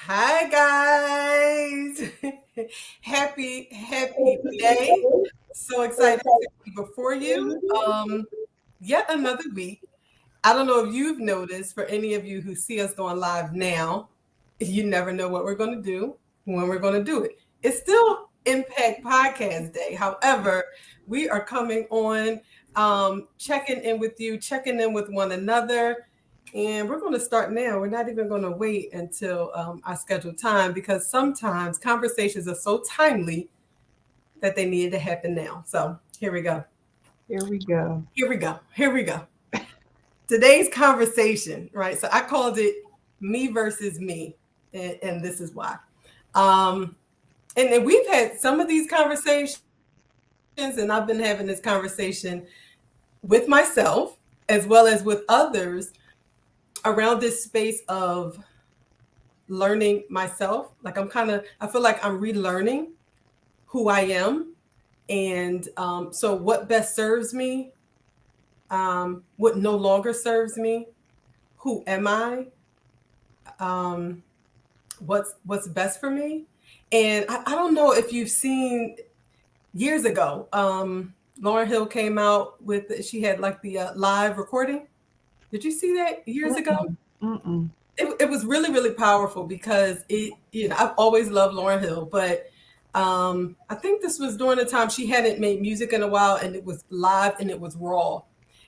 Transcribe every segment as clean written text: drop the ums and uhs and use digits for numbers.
Hi guys. happy day. So excited to be before you. Yet another week. I don't know if you've noticed, for any of you who see us going live now, you never know what we're going to do, when we're going to do it. It's still Impact Podcast Day. However, we are coming on, checking in with you, checking in with one another. And we're going to start now. We're not even going to wait until our scheduled time, because sometimes conversations are so timely that they needed to happen now. So here we go. Here we go. Here we go. Here we go. Today's conversation, right? So I called it me versus me, and this is why. Um, and we've had some of these conversations, and I've been having this conversation with myself as well as with others around this space of learning myself. Like I feel like I'm relearning who I am, and so what best serves me, what no longer serves me, who am I, um, what's best for me. And I don't know if you've seen years ago, Lauren Hill came out with, she had like the live recording. Did you see that years ago? Mm-mm. Mm-mm. It was really, really powerful because I've always loved Lauren Hill, but I think this was during the time she hadn't made music in a while, and it was live and it was raw.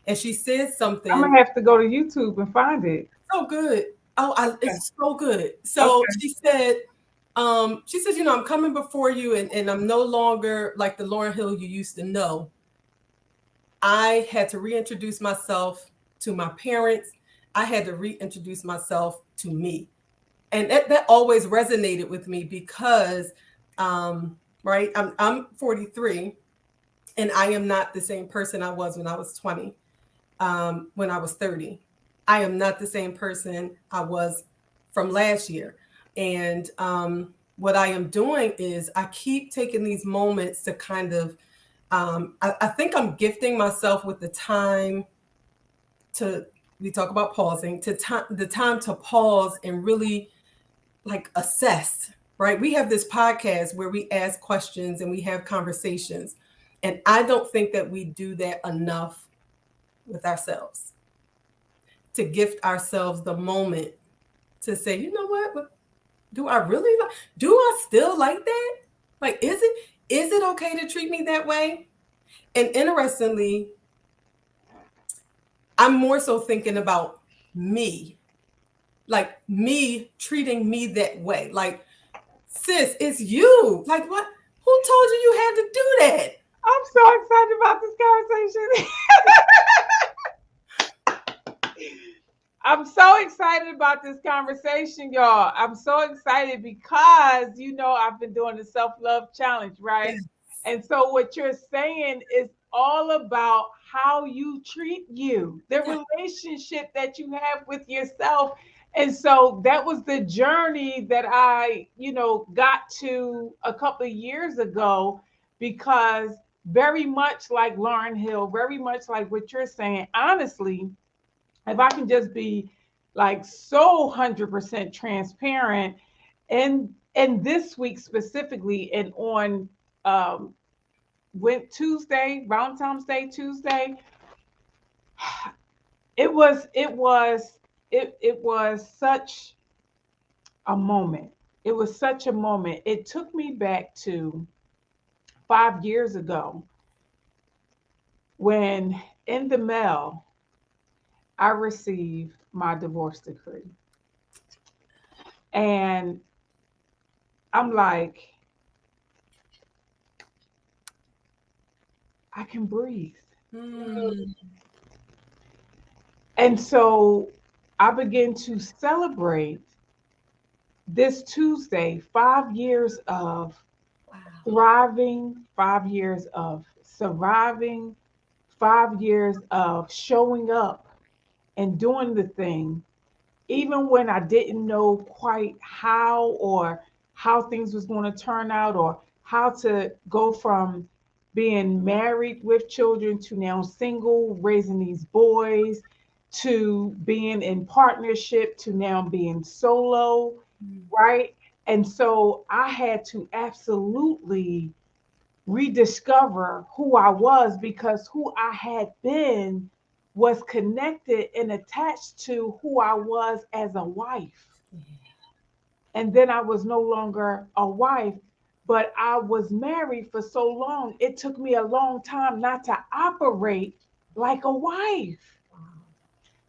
And she said I'm something gonna have to go to YouTube and find it. so good. Oh, Okay. it's so good. So Okay. she says, I'm coming before you, and I'm no longer like the Lauren Hill you used to know. I had to reintroduce myself to my parents. I had to reintroduce myself to me. And that always resonated with me because, right, I'm 43, and I am not the same person I was when I was 20, when I was 30. I am not the same person I was from last year. And what I am doing is I keep taking these moments to kind of, I think I'm gifting myself with the time to, we talk about pausing, the time to pause and really like assess, right? We have this podcast where we ask questions and we have conversations. And I don't think that we do that enough with ourselves, to gift ourselves the moment to say, you know what? Do I really like, do I still like that? Like, is it okay to treat me that way? And interestingly, I'm more so thinking about me, like me treating me that way. Like, sis, it's you. Like, what? Who told you you had to do that? I'm so excited about this conversation. I'm so excited about this conversation, y'all. I'm so excited because I've been doing the self-love challenge, right? Yes. And so what you're saying is all about how you treat you, the Yeah. relationship that you have with yourself. And so that was the journey that I got to a couple of years ago because very much like Lauren Hill, very much like what you're saying, honestly, if I can just be like so 100% transparent, and this week specifically, and on um, went Tuesday, Valentine's Day Tuesday, it was such a moment. It was such a moment. It took me back to 5 years ago when in the mail I received my divorce decree. And I'm like, I can breathe. Mm. And so I began to celebrate this Tuesday 5 years of Wow. thriving, 5 years of surviving, 5 years of showing up and doing the thing, even when I didn't know quite how or how things was going to turn out or how to go from being married with children to now single, raising these boys, to being in partnership to now being solo. right? And so I had to absolutely rediscover who I was, because who I had been was connected and attached to who I was as a wife. And then I was no longer a wife, but I was married for so long. It took me a long time not to operate like a wife.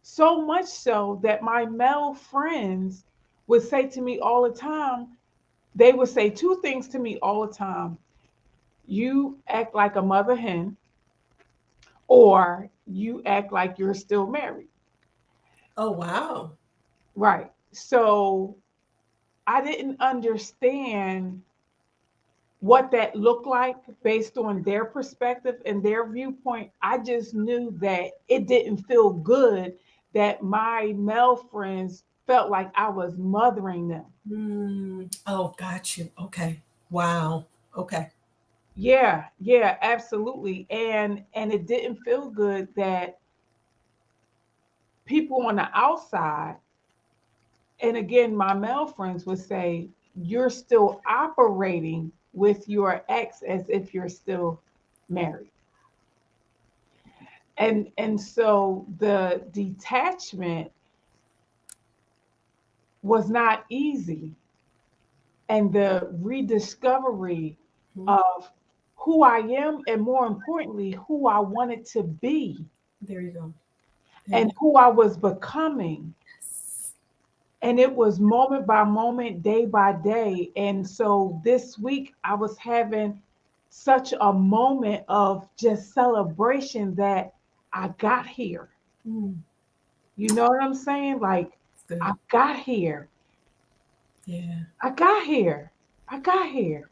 So much so that my male friends would say to me all the time, they would say two things to me all the time: you act like a mother hen, or you act like you're still married. Oh, wow. Right. So I didn't understand what that looked like based on their perspective and their viewpoint. I just knew that it didn't feel good that my male friends felt like I was mothering them. Oh, got you. Okay. Wow. Okay. Yeah, yeah, absolutely. And it didn't feel good that people on the outside, and again, my male friends would say, you're still operating with your ex as if you're still married. And so the detachment was not easy, and the rediscovery Mhm. of who I am, and more importantly who I wanted to be There you go. There and you who I was becoming. go. And it was moment by moment, day by day. And so this week I was having such a moment of just celebration that I got here. Mm, You know what I'm saying? Like, it's good. I got here. Yeah. I got here. I got here.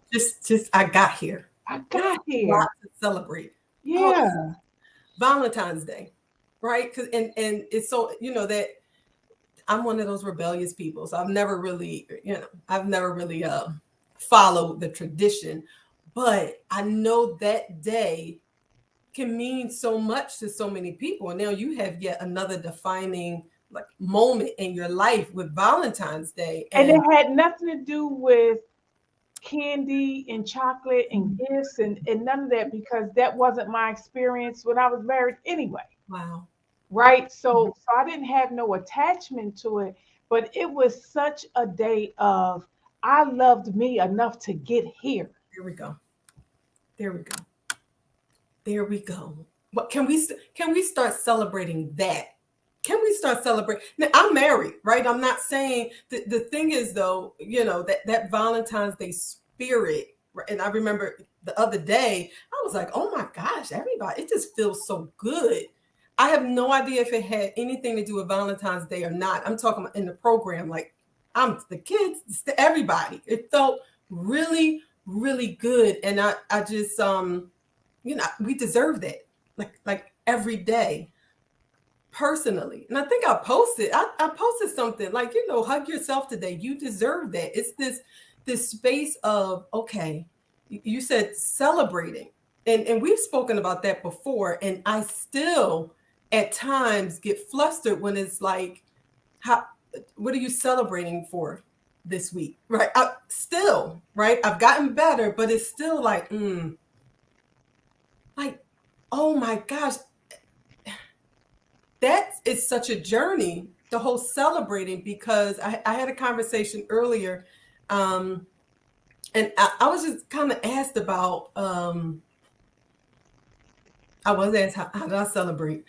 I got here. I That's got a lot here. to celebrate. Oh, Yeah. Valentine's Day, right? Because and it's so that I'm one of those rebellious people, so I've never really followed the tradition, but I know that day can mean so much to so many people. And now you have yet another defining like moment in your life with Valentine's Day, And it and had nothing to do with candy and chocolate and gifts and none of that, because that wasn't my experience when I was married anyway. wow. Right. So I didn't have no attachment to it, but it was such a day of, I loved me enough to get here. There we go. There we go. There we go. What can we start celebrating that? Can we start celebrating? Now, I'm married, right? I'm not saying the thing is though, that Valentine's Day spirit, right? And I remember the other day, I was like, oh my gosh, everybody, it just feels so good. I have no idea if it had anything to do with Valentine's Day or not. I'm talking about in the program, like I'm the kids, everybody. It felt really, really good. And I just we deserve that like every day personally. And I think I posted something like, hug yourself today. You deserve that. It's this space of, okay, you said celebrating. And we've spoken about that before. And I still at times get flustered when it's like, how what are you celebrating for this week? Right. Still, right. I've gotten better, but it's still like, oh my gosh, that is such a journey, the whole celebrating, because I had a conversation earlier, um, and I was just kind of asked about, I was asked, how did I celebrate?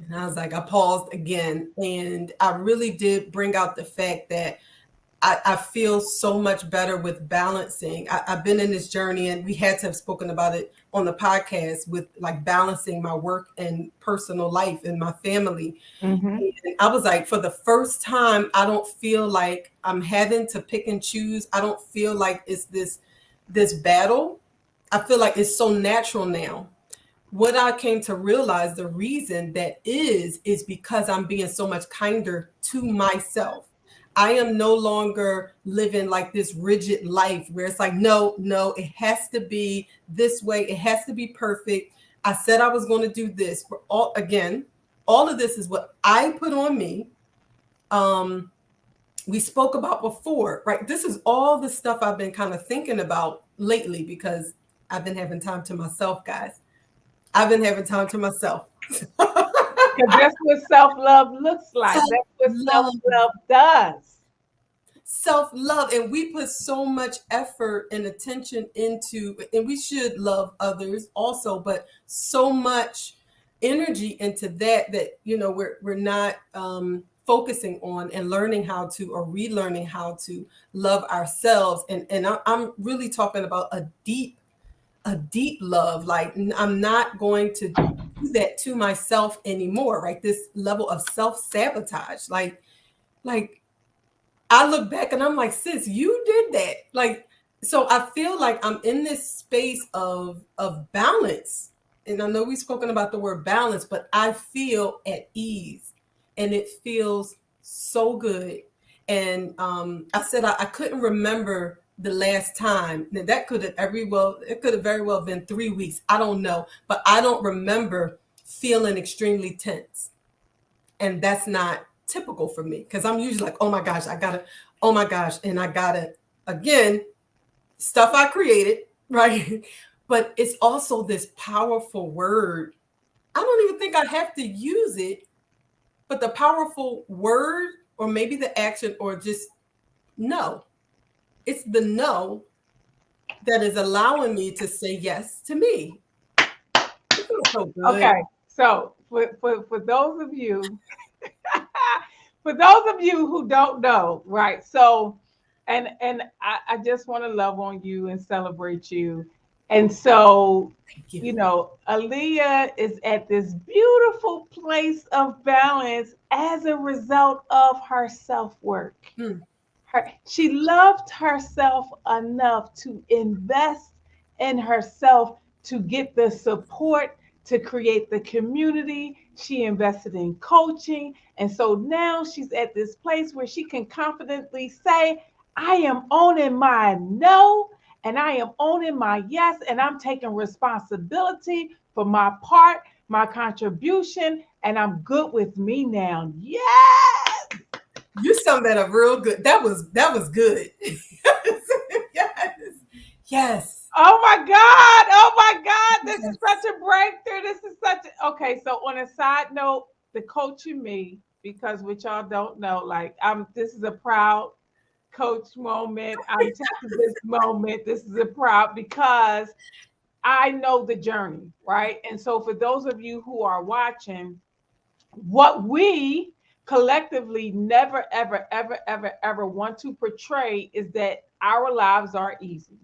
And I was like, I paused again, and I really did bring out the fact that I feel so much better with balancing. I've been in this journey, and we had to have spoken about it on the podcast with like balancing my work and personal life and my family. Hmm. And I was like, for the first time, I don't feel like I'm having to pick and choose. I don't feel like it's this battle. I feel like it's so natural now. What I came to realize, the reason that is because I'm being so much kinder to myself. I am no longer living like this rigid life where it's like, no, no, it has to be this way. It has to be perfect. I said I was going to do this. All of this is what I put on me. Um, we spoke about before, right? This is all the stuff I've been kind of thinking about lately because I've been having time to myself, guys. I've been having time to myself. Because that's what self-love looks like. That's what Self-love. self-love does. Self-love, and we put so much effort and attention into, and we should love others also, but so much energy into that we're not focusing on and learning how to, or relearning how to love ourselves. And I'm really talking about a deep love. Like, I'm not going to do that to myself anymore, right? This level of self-sabotage, like I look back and I'm like, sis, you did that. Like, so I feel like I'm in this space of balance. And I know we've spoken about the word balance, but I feel at ease and it feels so good. And I said I couldn't remember the last time. Now, that could have it could have very well been 3 weeks. I don't know, but I don't remember feeling extremely tense. And that's not typical for me because I'm usually like, oh my gosh, oh my gosh, and I gotta, again, stuff I created, right? But it's also this powerful word. I don't even think I have to use it, but the powerful word, or maybe the action, or just no. It's the no that is allowing me to say yes to me. It feels so good. Okay, so for those of you, for those of you who don't know, right? So, and I just want to love on you and celebrate you. And so, Thank you. Aaliyah is at this beautiful place of balance as a result of her self-work. She loved herself enough to invest in herself, to get the support, to create the community. She invested in coaching. And so now she's at this place where she can confidently say, I am owning my no, and I am owning my yes, and I'm taking responsibility for my part, my contribution, and I'm good with me now. Yes. You summed that up real good. That was good. Yes. Yes. Oh my God. Oh my God. This is such a breakthrough. This is such a, okay. So on a side note, the coach in me, because what y'all don't know, like this is a proud coach moment. I'm taking this moment. This is a proud because I know the journey, right? And so for those of you who are watching, what we collectively never, ever, ever, ever, ever want to portray is that our lives are easy.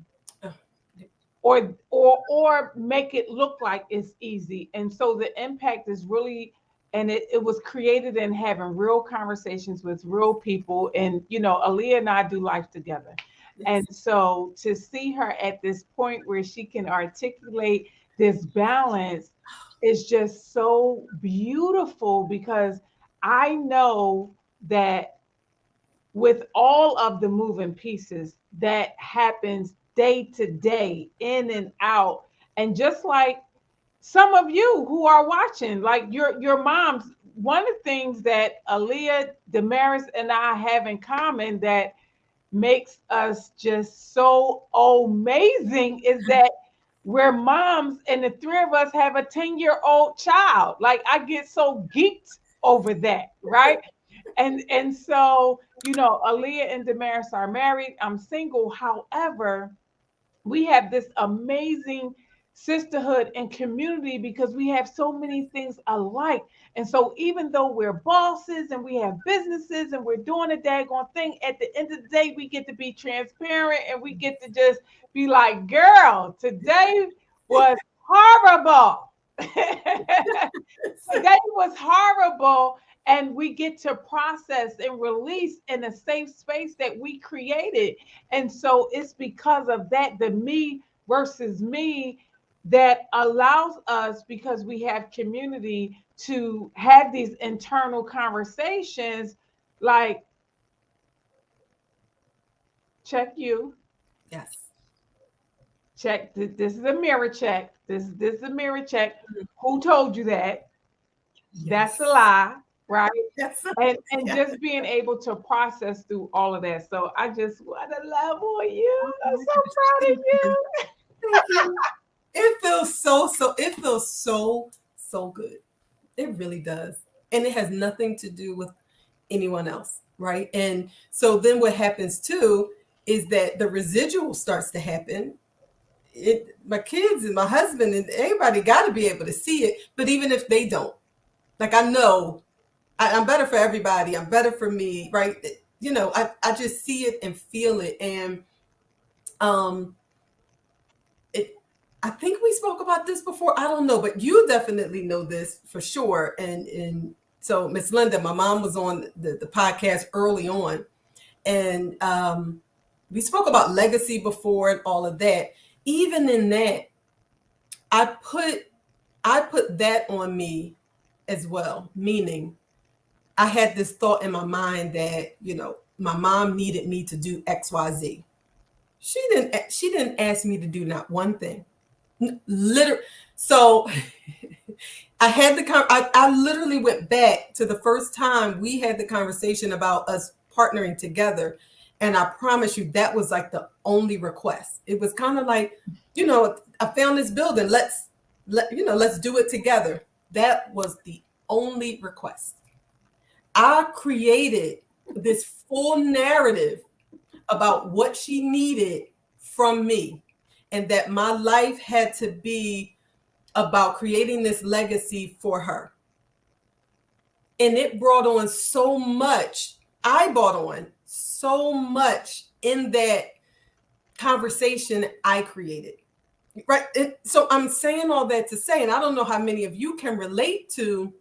Or make it look like it's easy. And so the impact is really, and it was created in having real conversations with real people. And Aaliyah and I do life together. Yes. And so to see her at this point where she can articulate this balance is just so beautiful, because I know that with all of the moving pieces that happens day to day, in and out, and just like some of you who are watching, like your moms, one of the things that Aaliyah, Damaris, and I have in common that makes us just so amazing is that we're moms, and the three of us have a 10-year-old child. Like, I get so geeked over that, right? And so, Aaliyah and Damaris are married. I'm single. However, we have this amazing sisterhood and community because we have so many things alike. And so even though we're bosses and we have businesses and we're doing a daggone thing, at the end of the day, we get to be transparent and we get to just be like, girl, today was horrible. Today was horrible. And we get to process and release in a safe space that we created. And so it's because of that, the me versus me, that allows us, because we have community, to have these internal conversations like, check you. Yes. Check. This is a mirror check. This is a mirror check. Who told you that? Yes. That's a lie. right? Yes. And Yes. just being able to process through all of that. So I just want to love on you. Oh I'm my so gosh. proud of Thank you. you. Thank you. It feels so good. It really does. And it has nothing to do with anyone else, right? And so then what happens too is that the residual starts to happen. My kids and my husband and everybody got to be able to see it. But even if they don't, like I know I'm better for everybody. I'm better for me, right? I just see it and feel it. And um, it, I think we spoke about this before. I don't know, but you definitely know this for sure. And so Miss Linda, my mom was on the podcast early on, and we spoke about legacy before and all of that. Even in that, I put that on me as well, meaning I had this thought in my mind that, my mom needed me to do XYZ. She didn't ask me to do not one thing. Literally. So I literally went back to the first time we had the conversation about us partnering together. And I promise you that was like the only request. It was kind of like, I found this building. Let's do it together. That was the only request. I created this full narrative about what she needed from me, and that my life had to be about creating this legacy for her. And it brought on so much. I brought on so much in that conversation I created. Right. So I'm saying all that to say, and I don't know how many of you can relate to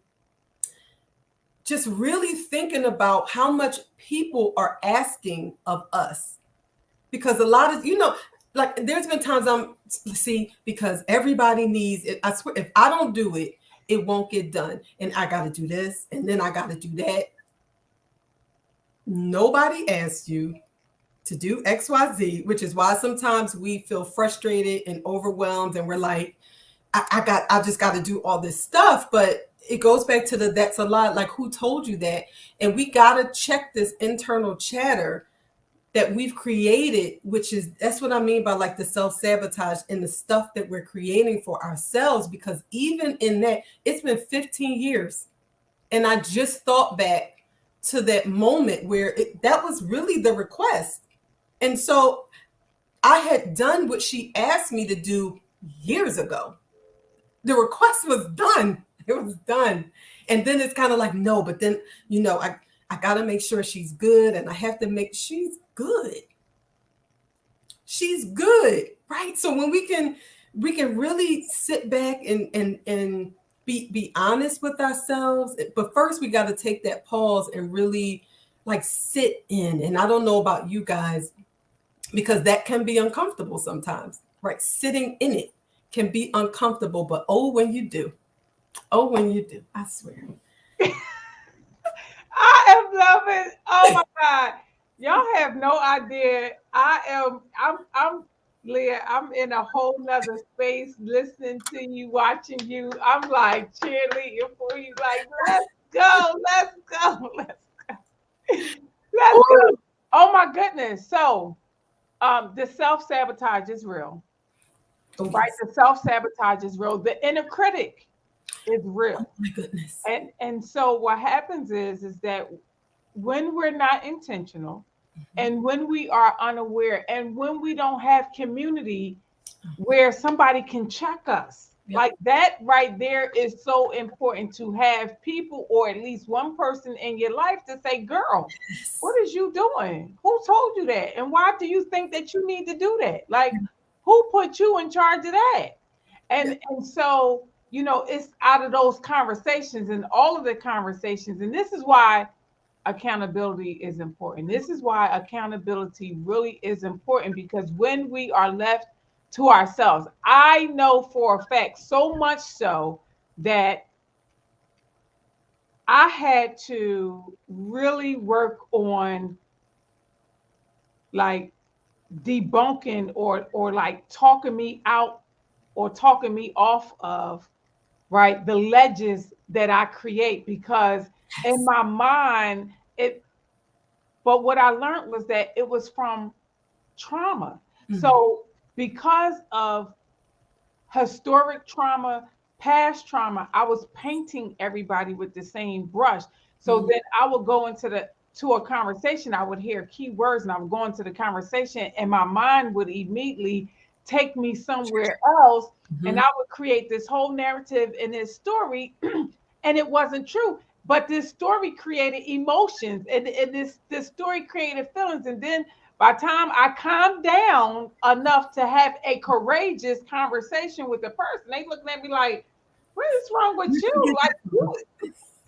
just really thinking about how much people are asking of us. Because a lot of, like there's been times because everybody needs it. I swear, if I don't do it, it won't get done. And I got to do this, and then I got to do that. Nobody asked you to do XYZ, which is why sometimes we feel frustrated and overwhelmed, and we're like, I just got to do all this stuff. But it goes back to that's a lot. Like, who told you that? And we got to check this internal chatter that we've created, that's what I mean by like the self-sabotage and the stuff that we're creating for ourselves. Because even in that, it's been 15 years. And I just thought back to that moment where that was really the request. And so I had done what she asked me to do years ago. The request was done. It was done. And then it's kind of like, no, but then, I got to make sure she's good, and I have to make she's good. She's good, right? So when we can really sit back and be honest with ourselves. But first we got to take that pause and really like sit in. And I don't know about you guys, because that can be uncomfortable sometimes, right? Sitting in it can be uncomfortable, but when you do, I swear. I am loving. Oh my God. Y'all have no idea. I'm Leah, I'm in a whole nother space listening to you, watching you. I'm like cheerleading for you, like, let's go, let's go, let's go. Let's go. Oh my goodness. So the self-sabotage is real. Right? The self-sabotage is real. The inner critic is real. Oh my goodness. And so what happens is that when we're not intentional, and when we are unaware, and when we don't have community where somebody can check us, like that right there is so important, to have people, or at least one person in your life, to say, girl, what is you doing? Who told you that? And why do you think that you need to do that? Like, who put you in charge of that? And so, it's out of those conversations, and all of the conversations. And this is why accountability is important. This is why accountability really is important, because when we are left to ourselves, I know for a fact, so much so that I had to really work on like debunking or like talking me out or talking me off of, right, the ledges that I create. Because in my mind, but what I learned was that it was from trauma. Mhm. So because of historic trauma, past trauma, I was painting everybody with the same brush. So then I would go to a conversation, I would hear keywords and I would go into the conversation and my mind would immediately take me somewhere else. And Mhm. I would create this whole narrative in this story, and it wasn't true. But this story created emotions, and this story created feelings. And then by the time I calmed down enough to have a courageous conversation with the person, they looking at me like, "What is wrong with you?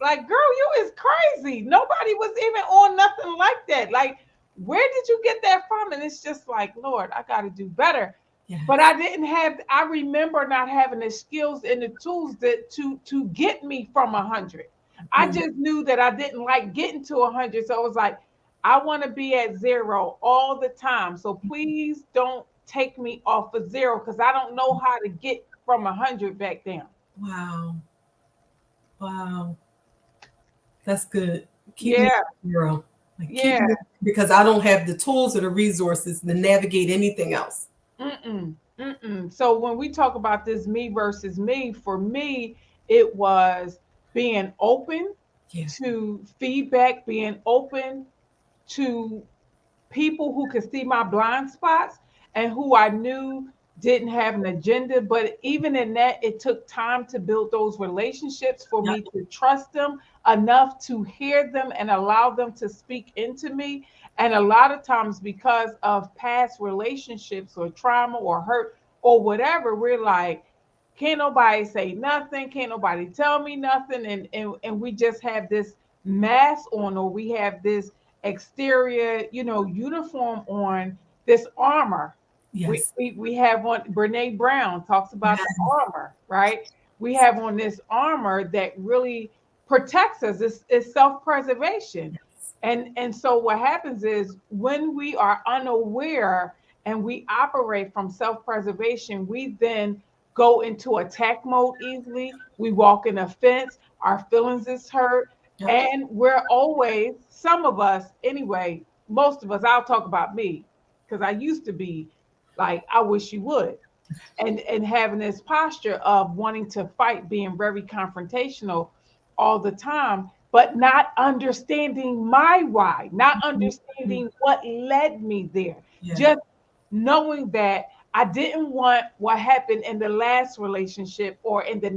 Like, girl, you is crazy. Nobody was even on nothing like that. Like, where did you get that from?" And it's just like, Lord, I got to do better. Yes. But I remember not having the skills and the tools to get me from 100. I just knew that I didn't like getting to 100. So I was like, I want to be at 0 all the time. So please don't take me off of 0 because I don't know how to get from 100 back down. Wow. Wow. That's good. Keep me Yeah. at 0. Like, Yeah. because I don't have the tools or the resources to navigate anything else. So when we talk about this me versus me, for me, it was being open to feedback, being open to people who could see my blind spots and who I knew didn't have an agenda. But even in that, it took time to build those relationships for me to trust them enough to hear them and allow them to speak into me. And a lot of times, because of past relationships or trauma or hurt or whatever, we're like, can't nobody say nothing, can't nobody tell me nothing. And we just have this mask on, or we have this exterior, uniform on, this armor. Yes. We have on, Brene Brown talks about the armor, right? We have on this armor that really protects us. It's self-preservation. And so what happens is when we are unaware and we operate from self-preservation, we then go into attack mode easily. We walk in offense, our feelings is hurt, and we're always, some of us anyway, most of us, I'll talk about me, because I used to be like, I wish you would. And having this posture of wanting to fight, being very confrontational all the time, but not understanding my why, not understanding what led me there. Just knowing that I didn't want what happened in the last relationship or in the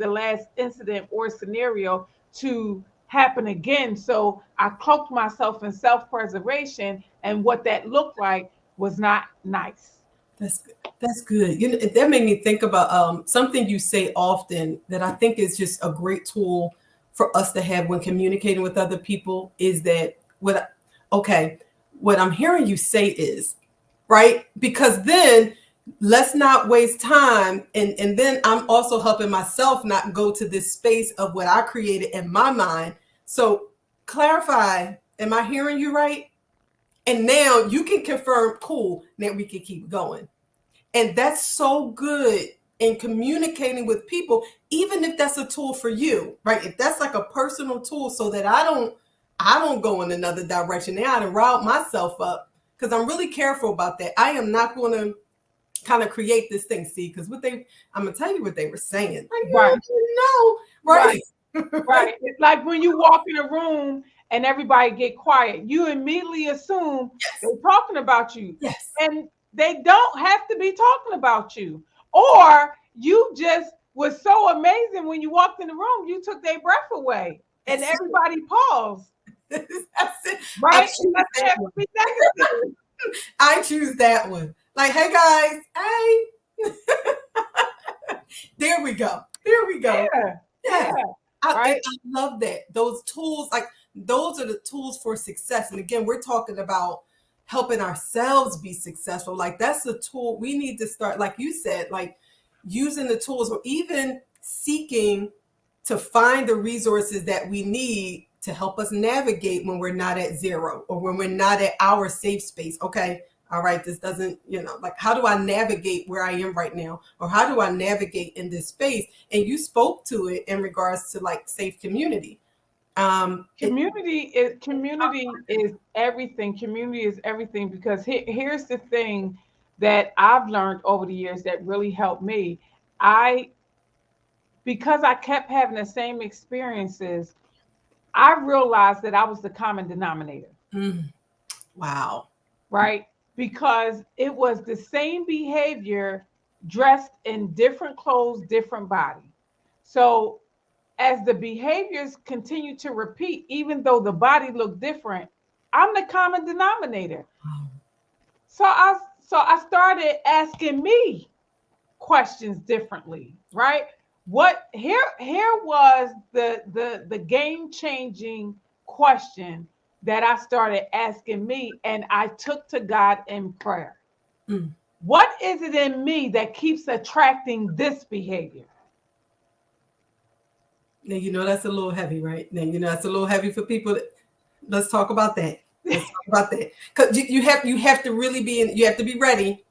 last incident or scenario to happen again. So I cloaked myself in self-preservation, and what that looked like was not nice. That's good. That's good. That made me think about something you say often that I think is just a great tool for us to have when communicating with other people is that what I'm hearing you say is, right? Because then let's not waste time. And then I'm also helping myself not go to this space of what I created in my mind. So clarify, am I hearing you right? And now you can confirm, cool, now we can keep going. And that's so good in communicating with people, even if that's a tool for you, right? If that's like a personal tool so that I don't go in another direction. Now I done riled myself up because I'm really careful about that. I am not going to kind of create this thing, see, because I'm gonna tell you what they were saying. Right. No, right. Right. It's like when you walk in a room and everybody get quiet, you immediately assume they're talking about you. Yes. And they don't have to be talking about you. Or you just was so amazing when you walked in the room, you took their breath away and everybody paused. That's it. Right? I choose that one. Like, hey guys, hey. There we go. Yeah. I love that. Those tools, like those are the tools for success. And again, we're talking about helping ourselves be successful. Like that's the tool we need to start, like you said, like using the tools or even seeking to find the resources that we need to help us navigate when we're not at 0 or when we're not at our safe space. Okay. All right. This doesn't, like, how do I navigate where I am right now? Or how do I navigate in this space? And you spoke to it in regards to like safe community. Community is everything. Community is everything because here's the thing that I've learned over the years that really helped me. I Because I kept having the same experiences, I realized that I was the common denominator, Mm, wow. right? Because it was the same behavior dressed in different clothes, different body. So as the behaviors continue to repeat, even though the body looked different, I'm the common denominator. Wow. So I started asking me questions differently, right? What here was the game changing question that I started asking me, and I took to God in prayer. Mm. What is it in me that keeps attracting this behavior? Now, that's a little heavy, right? Now, that's a little heavy for people. Let's talk about that. Let's talk about that. Because you have to really you have to be ready.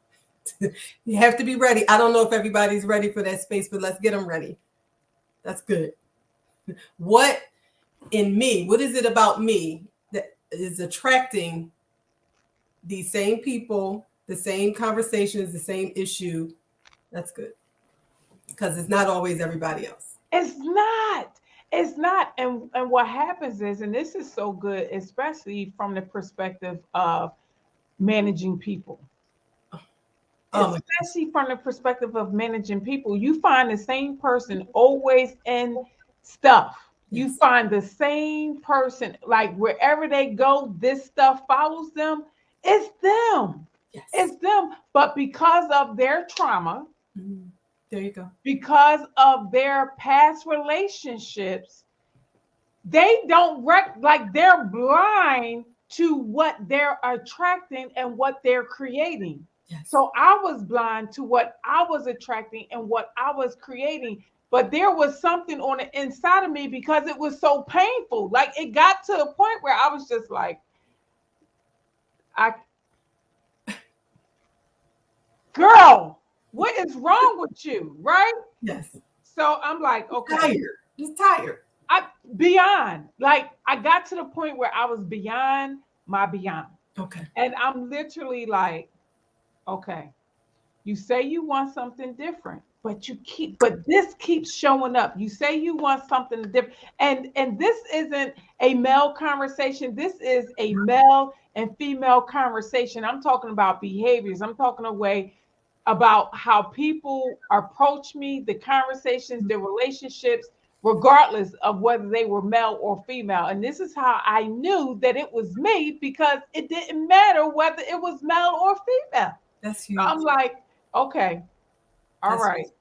You have to be ready. I don't know if everybody's ready for that space, but let's get them ready. That's good. What what is it about me that is attracting these same people, the same conversations, the same issue? That's good. Because it's not always everybody else. It's not. It's not. And what happens is, and this is so good, especially from the perspective of managing people. Oh, Especially from the perspective of managing people, you find the same person always in stuff. You yes. find the same person, like wherever they go, this stuff follows them. It's them. Yes. It's them. But because of their trauma, Mhm. There you go. because of their past relationships, they don't like they're blind to what they're attracting and what they're creating. Yes. So I was blind to what I was attracting and what I was creating. But there was something on the inside of me because it was so painful. Like it got to a point where I was just like, I girl, what is wrong with you? Right? Yes. So I'm like, okay. Tired. Just tired. Beyond. Like I got to the point where I was beyond my beyond. Okay. And I'm literally like, okay, you say you want something different, but this keeps showing up. You say you want something different. And this isn't a male conversation. This is a male and female conversation. I'm talking about behaviors. I'm talking about how people approach me, the conversations, the relationships, regardless of whether they were male or female. And this is how I knew that it was me because it didn't matter whether it was male or female. That's So huge. I'm like, okay, all That's right. huge.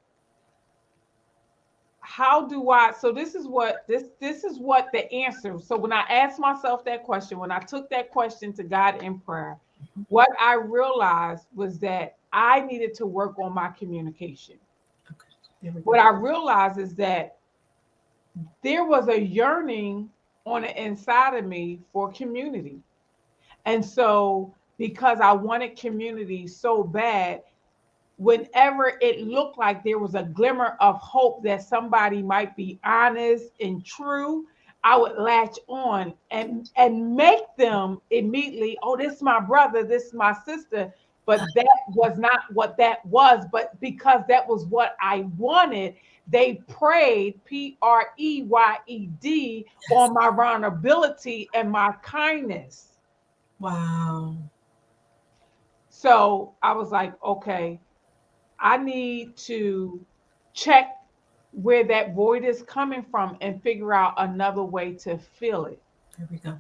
How do I so this is what the answer. So when I asked myself that question, when I took that question to God in prayer, what I realized was that I needed to work on my communication. Okay. There we go. What I realized is that there was a yearning on the inside of me for community. And so, because I wanted community so bad, whenever it looked like there was a glimmer of hope that somebody might be honest and true, I would latch on and make them immediately, oh, this is my brother, this is my sister. But that was not what that was. But because that was what I wanted, they preyed, PREYED, on my vulnerability and my kindness. Wow. So I was like, okay, I need to check where that void is coming from and figure out another way to fill it. There we go.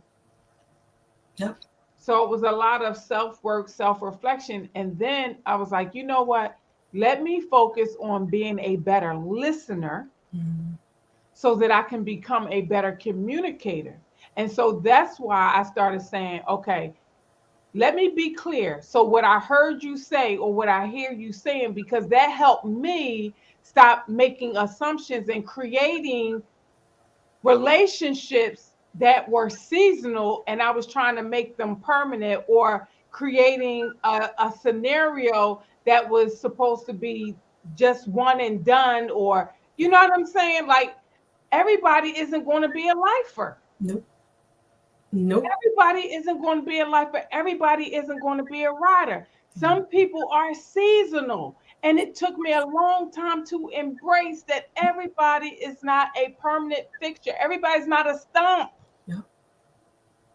Yep. So it was a lot of self work, self reflection. And then I was like, you know what? Let me focus on being a better listener Mhm. so that I can become a better communicator. And so that's why I started saying, okay, let me be clear. So what I heard you say or what I hear you saying, because that helped me stop making assumptions and creating relationships that were seasonal and I was trying to make them permanent, or creating a scenario that was supposed to be just one and done, or you know what I'm saying? Like everybody isn't going to be a lifer. Nope. Nope. Everybody isn't going to be a lifer. Everybody isn't going to be a rider. Some people are seasonal. And it took me a long time to embrace that everybody is not a permanent fixture. Everybody's not a stump. Yep.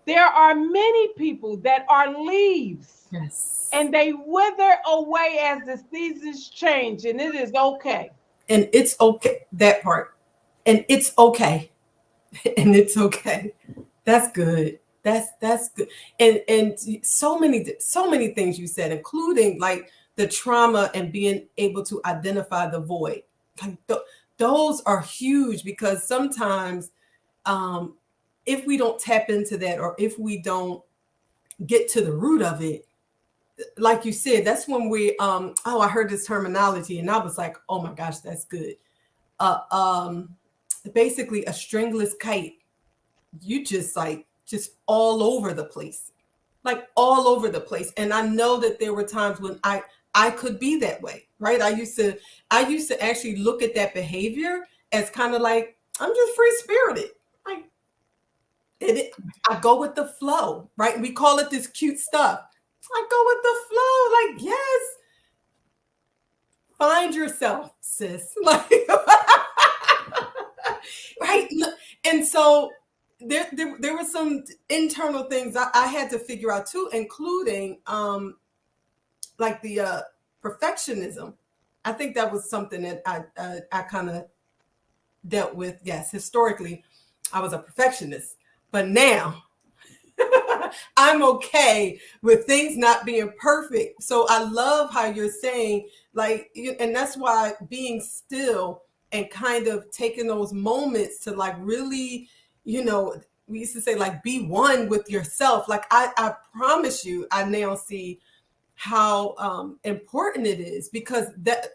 There are many people that are leaves. Yes. And they wither away as the seasons change. And it is okay. And it's okay. That part. And it's okay. And it's okay. That's good. That's good. And so many things you said, including like the trauma and being able to identify the void. Like those are huge, because sometimes if we don't tap into that, or if we don't get to the root of it, like you said, that's when we I heard this terminology and I was like, oh my gosh, that's good. Basically a stringless kite. You just all over the place, like all over the place. And I know that there were times when I could be that way, right? I used to actually look at that behavior as kind of like, I'm just free spirited. Like I go with the flow, right? We call it this cute stuff. I go with the flow, like, yes. Find yourself, sis. Like, right? And so there were some internal things I had to figure out too, including like the perfectionism. I think that was something that I kind of dealt with. Yes, historically, I was a perfectionist, but now I'm okay with things not being perfect. So I love how you're saying, like, and that's why being still and kind of taking those moments to like really, we used to say like be one with yourself. Like I promise you, I now see how important it is, because that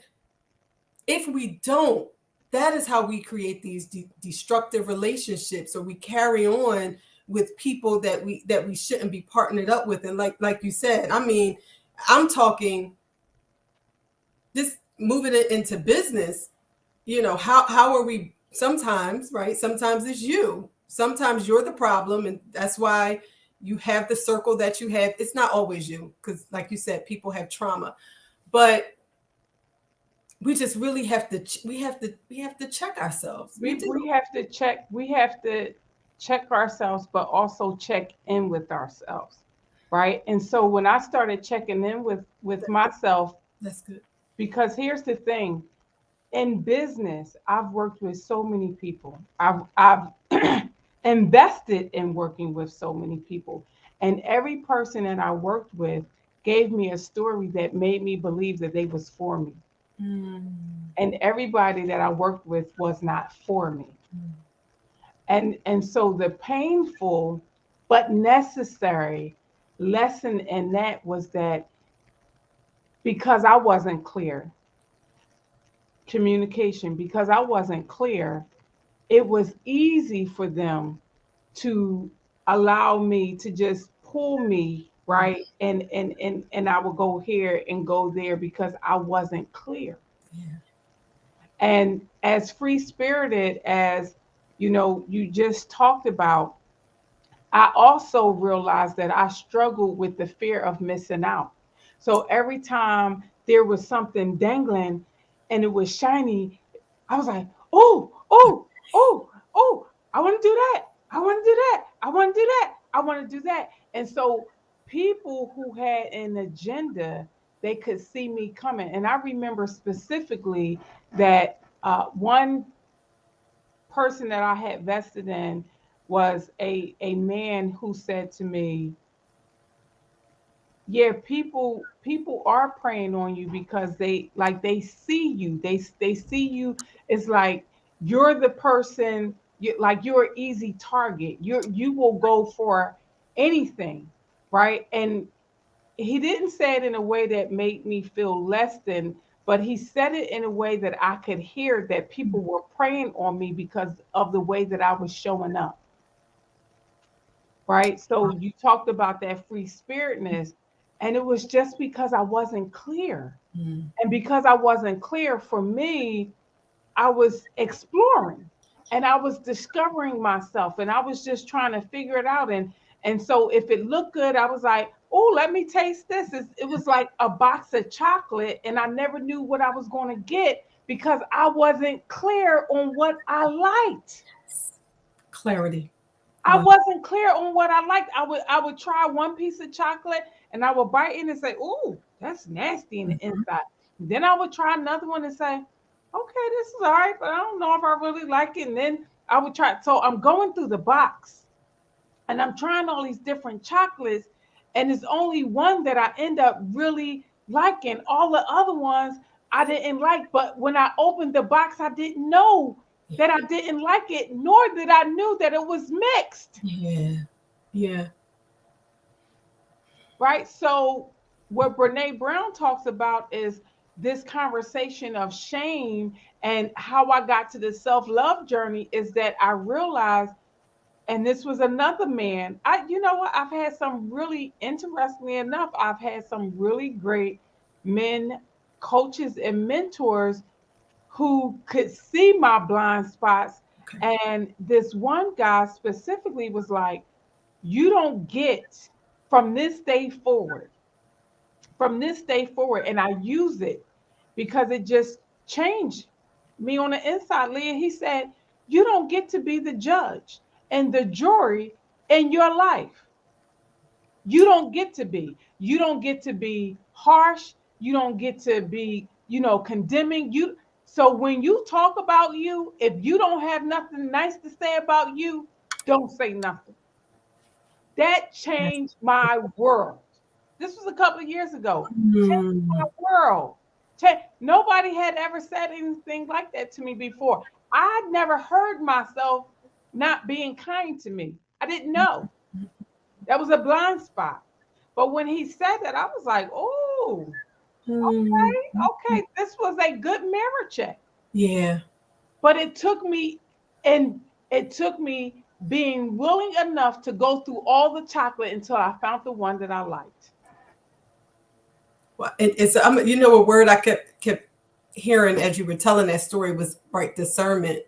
if we don't, that is how we create these destructive relationships, or we carry on with people that we shouldn't be partnered up with. And like you said, I mean, I'm talking this, moving it into business, how are we sometimes, right? Sometimes it's you. Sometimes you're the problem. And that's why you have the circle that you have. It's not always you, because like you said, people have trauma. But we just really have to check ourselves. We have to check ourselves, but also check in with ourselves, right? And so when I started checking in with myself, that's good. Because here's the thing, in business, I've worked with so many people. I've invested in working with so many people, and every person that I worked with gave me a story that made me believe that they was for me. And everybody that I worked with was not for me. And so the painful but necessary lesson in that was that because I wasn't clear, communication, because I wasn't clear, it was easy for them to allow me to just pull me, right? And I would go here and go there because I wasn't clear. Yeah. And as free spirited as you just talked about, I also realized that I struggled with the fear of missing out. So every time there was something dangling and it was shiny, I was like, oh, oh, oh, oh, I want to do that. I want to do that. I want to do that. I want to do that. And so people who had an agenda, they could see me coming. And I remember specifically that one person that I had vested in was a man who said to me, yeah, people are preying on you because they see you. They see you. It's like you're the person, like you're an easy target. You will go for anything, right? And he didn't say it in a way that made me feel less than, but he said it in a way that I could hear that people were preying on me because of the way that I was showing up. Right? So you talked about that free spiritness, and it was just because I wasn't clear. And because I wasn't clear, for me, I was exploring. and I was discovering myself, and I was just trying to figure it out. And so if it looked good, I was like, oh, let me taste this. It was like a box of chocolate, and I never knew what I was going to get because I wasn't clear on what I liked. Clarity. I wasn't clear on what I liked. I would try one piece of chocolate and I would bite in and say, "Ooh, that's nasty in the inside." Then I would try another one and say, "Okay, this is all right, but I don't know if I really like it." And then I would try. So I'm going through the box and I'm trying all these different chocolates, and there's only one that I end up really liking. All the other ones I didn't like, but when I opened the box, I didn't know that I didn't like it, nor did I knew that it was mixed. Yeah. Yeah. Right? So what Brene Brown talks about is this conversation of shame, and how I got to the self-love journey is that I realized, and this was another man. You know what? I've had some really, interestingly enough, I've had some really great men, coaches, and mentors who could see my blind spots. Okay. And this one guy specifically was like, you don't get from this day forward, from this day forward. And I use it because it just changed me on the inside, Leah. He said, you don't get to be the judge and the jury in your life. You don't get to be. You don't get to be harsh. You don't get to be, condemning you. So when you talk about you, if you don't have nothing nice to say about you, don't say nothing. That changed my world. This was a couple of years ago. Changed my world. Nobody had ever said anything like that to me before. I'd never heard myself not being kind to me. I didn't know. That was a blind spot. But when he said that, I was like, oh, okay. This was a good mirror check. Yeah. But it took me being willing enough to go through all the chocolate until I found the one that I liked. Well, it's a word I kept hearing as you were telling that story was right, discernment.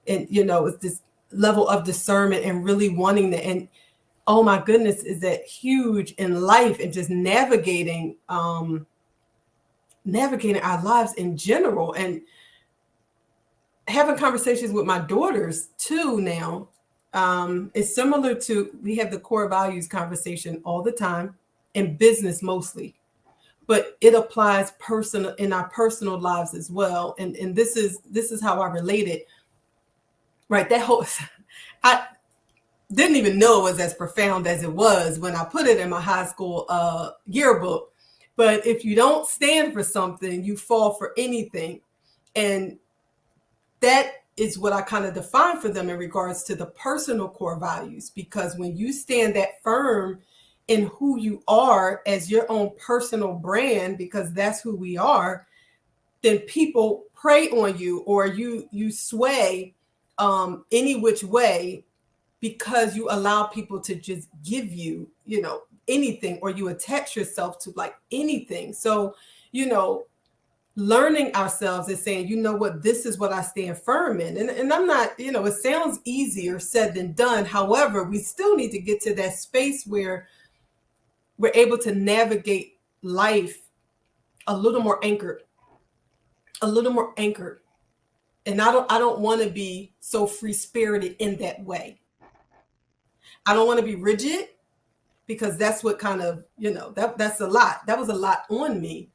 And it's this level of discernment and really wanting to, and oh my goodness, is that huge in life, and just navigating our lives in general, and having conversations with my daughters too now. It's similar to, we have the core values conversation all the time in business mostly, but it applies in our personal lives as well. And this is how I relate it. Right. I didn't even know it was as profound as it was when I put it in my high school yearbook. But if you don't stand for something, you fall for anything. And that is what I kind of define for them in regards to the personal core values, because when you stand that firm in who you are as your own personal brand, because that's who we are, then people prey on you, or you sway any which way, because you allow people to just give you, anything, or you attach yourself to like anything. So, learning ourselves and saying, what, this is what I stand firm in. And I'm not, it sounds easier said than done. However, we still need to get to that space where we're able to navigate life a little more anchored. And I don't want to be so free-spirited in that way. I don't want to be rigid, because that's what kind of, that's a lot. That was a lot on me.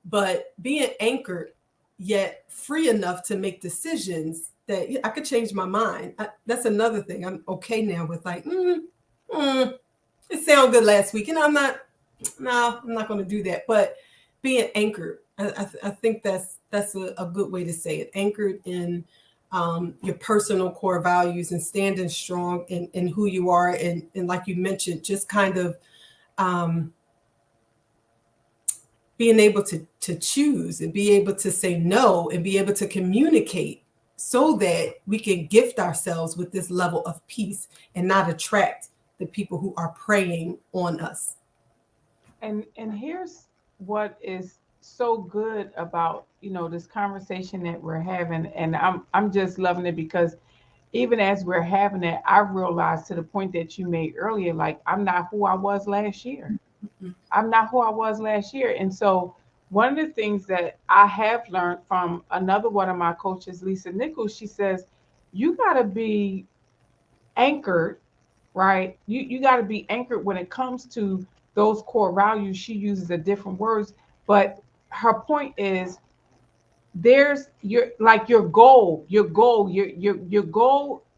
But being anchored, yet free enough to make decisions that I could change my mind. That's another thing. I'm okay now with like, it sounded good last week, and I'm not going to do that. But being anchored, I think that's a good way to say it. Anchored in your personal core values, and standing strong in who you are. And like you mentioned, just kind of being able to choose, and be able to say no, and be able to communicate, so that we can gift ourselves with this level of peace and not attract the people who are preying on us. And here's what is so good about this conversation that we're having, and I'm just loving it, because even as we're having it, I realized to the point that you made earlier, like I'm not who I was last year. Mhm. I'm not who I was last year. And so one of the things that I have learned from another one of my coaches, Lisa Nichols, she says, you gotta be anchored, right? You got to be anchored when it comes to those core values. She uses a different words, but her point is there's your like your goal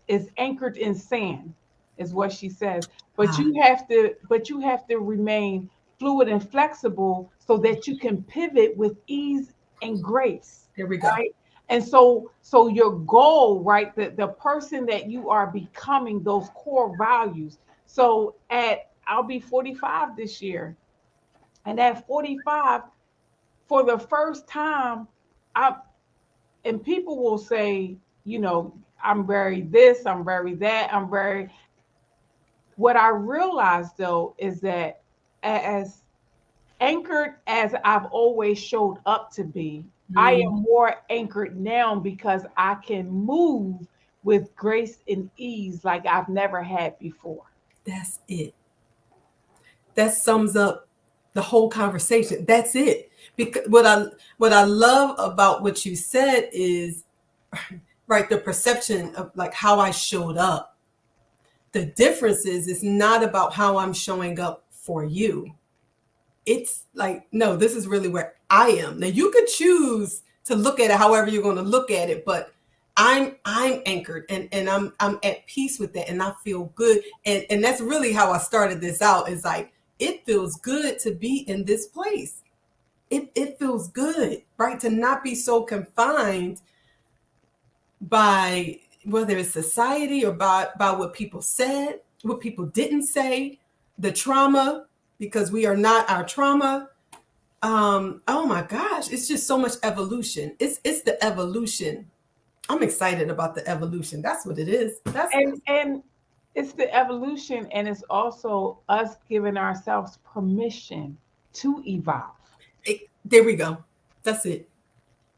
is anchored in sand, is what she says. But Ah, you have to remain fluid and flexible so that you can pivot with ease and grace, there we go. right? And so your goal, right, the person that you are becoming, those core values. So at I'll be 45 this year, and at 45, for the first time, I and people will say, I'm very this, I'm very that, I'm very. What I realized though is that as anchored as I've always showed up to be, I Mm, am more anchored now because I can move with grace and ease like I've never had before. that's it. That sums up the whole conversation. That's it. Because what I love about what you said is right, the perception of like how I showed up. The difference is it's not about how I'm showing up for you. It's like, no, this is really where I am. Now you could choose to look at it however you're going to look at it, but I'm anchored and I'm at peace with that and I feel good. And that's really how I started this out. Is like it feels good to be in this place. It feels good, right? To not be so confined by whether it's society or by what people said, what people didn't say, the trauma, because we are not our trauma. Oh my gosh, it's just so much evolution. It's the evolution. I'm excited about the evolution. That's what it is. And it's the evolution, and it's also us giving ourselves permission to evolve. There we go. That's it.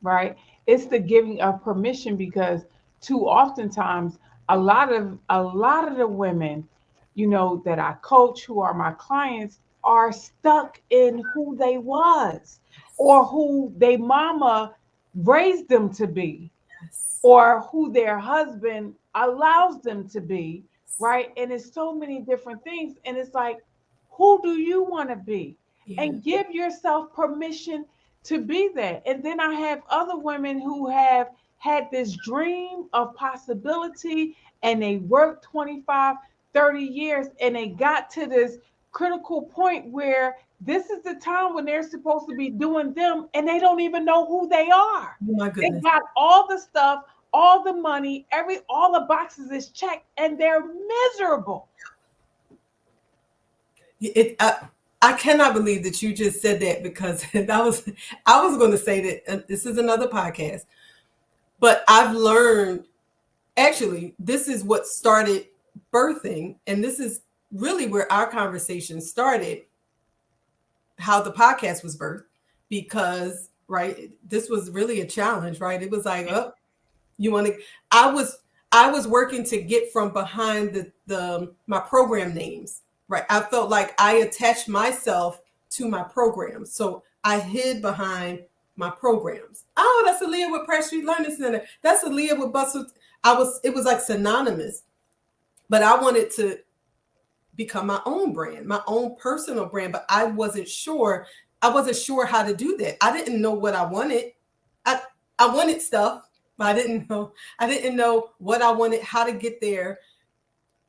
Right? It's the giving of permission because too oftentimes a lot of the women, that I coach who are my clients are stuck in who they was or who they mama raised them to be Yes. or who their husband allows them to be, right? And it's so many different things. And it's like, who do you want to be? Yeah. And give yourself permission to be that. And then I have other women who have had this dream of possibility and they worked 25, 30 years and they got to this critical point where this is the time when they're supposed to be doing them and they don't even know who they are. Oh my They goodness. got all the stuff, all the money, all the boxes is checked, and they're miserable. I cannot believe that you just said that because I was going to say that this is another podcast, but I've learned actually this is what started birthing, and this is really where our conversation started, how the podcast was birthed, because right, this was really a challenge, right? It was like, oh, you want to I was working to get from behind the my program names, right? I felt like I attached myself to my programs, so I hid behind my programs. Oh, that's Aaliyah with Press Street Learning Center. That's Aaliyah with Bustle. It was like synonymous, but I wanted to become my own brand, my own personal brand, but I wasn't sure. I wasn't sure how to do that. I didn't know what I wanted. I I wanted stuff, but I didn't know what I wanted, how to get there.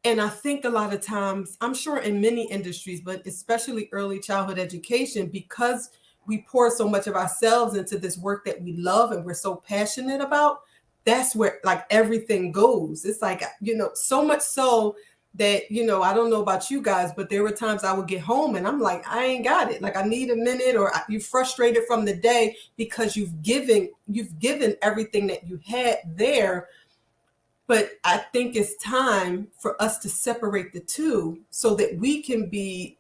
And I think a lot of times, I'm sure in many industries, but especially early childhood education, because we pour so much of ourselves into this work that we love and we're so passionate about, that's where like everything goes. It's like, so much so that, I don't know about you guys, but there were times I would get home and I'm like, I ain't got it. Like I need a minute, or you frustrated from the day because you've given everything that you had there. But I think it's time for us to separate the two so that we can be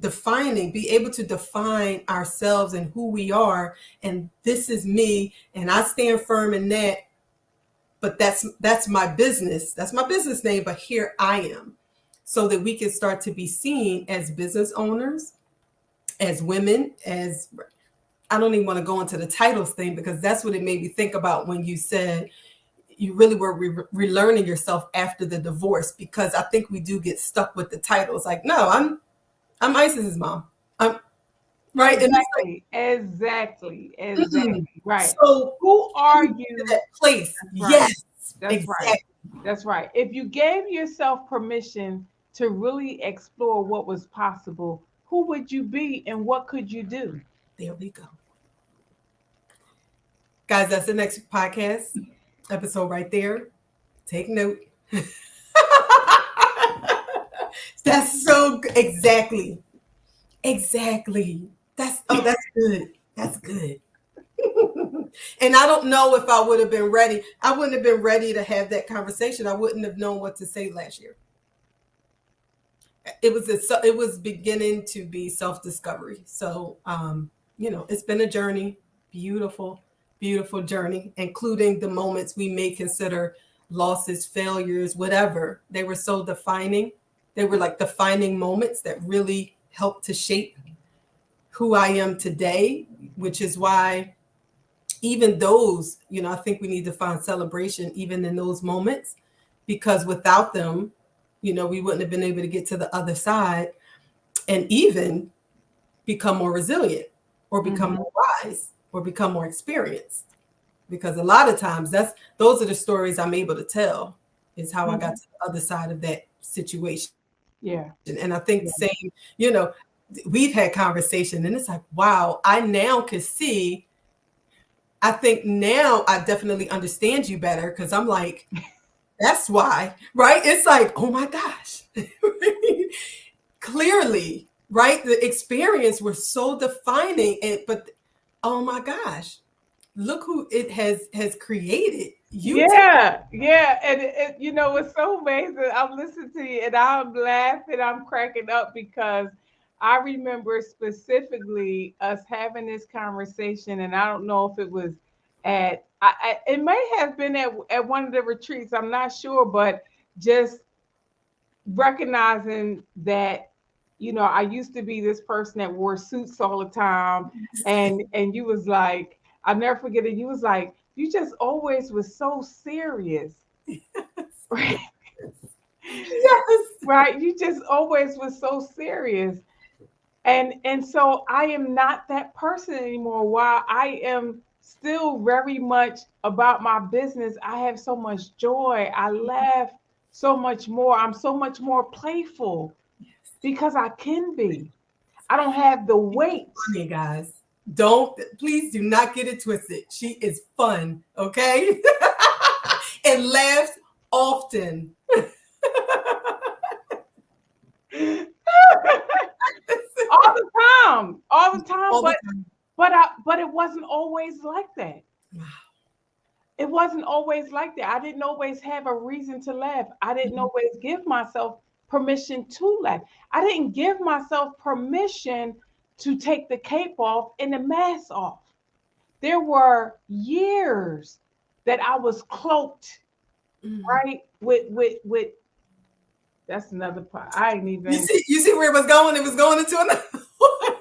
able to define ourselves and who we are. And this is me, and I stand firm in that. but that's my business. That's my business name, but here I am. So that we can start to be seen as business owners, as women, as I don't even want to go into the titles thing, because that's what it made me think about when you said you really were relearning yourself after the divorce, because I think we do get stuck with the titles. Like, no, I'm Isis's mom. I'm right. Exactly. Exactly. Right. So Who are to you? that place? That's right. Yes, That's exactly. right. That's right. If you gave yourself permission to really explore what was possible, who would you be and what could you do? There we go. Guys, that's the next podcast episode right there. Take note. That's so exactly. Exactly. That's good. That's good. And I don't know if I would have been ready. I wouldn't have been ready to have that conversation. I wouldn't have known what to say last year. It was beginning to be self-discovery. So it's been a journey, beautiful, beautiful journey, including the moments we may consider losses, failures, whatever. They were so defining. They were like defining moments that really helped to shape who I am today, which is why even those, I think we need to find celebration even in those moments, because without them, we wouldn't have been able to get to the other side and even become more resilient or become more wise or become more experienced. Because a lot of times those are the stories I'm able to tell, is how I got to the other side of that situation. Yeah. And I think the same, we've had conversation and it's like, wow, I now can see. I think now I definitely understand you better, because I'm like, that's why, right? It's like, oh my gosh. Clearly, right? The experience was so defining, but oh my gosh, look who it has created. Yeah, and it's so amazing. I'm listening to you and I'm laughing, I'm cracking up because I remember specifically us having this conversation, and I don't know if it was it may have been at one of the retreats. I'm not sure, but just recognizing that I used to be this person that wore suits all the time, and you was like, I'll never forget it. You was like, you just always was so serious, right? Yes. Right? You just always was so serious, and so I am not that person anymore. While I am still very much about my business, I have so much joy. I laugh so much more. I'm so much more playful because I can be. I don't have the weight. Funny, guys. Please do not get it twisted. She is fun, okay? And laughs often. All the time. All the time. But it wasn't always like that. Wow. It wasn't always like that. I didn't always have a reason to laugh. I didn't always give myself permission to laugh. I didn't give myself permission to take the cape off and the mask off. There were years that I was cloaked, right? With that's another part. I ain't even. You see where it was going? It was going into another one.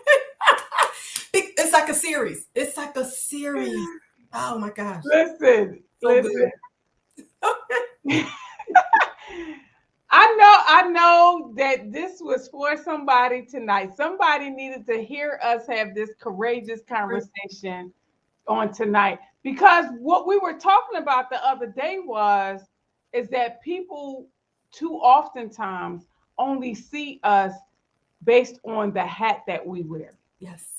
It's like a series. It's like a series. Oh my gosh. Listen. Okay. I know that this was for somebody tonight. Somebody needed to hear us have this courageous conversation on tonight, because what we were talking about the other day is that people too oftentimes only see us based on the hat that we wear. Yes.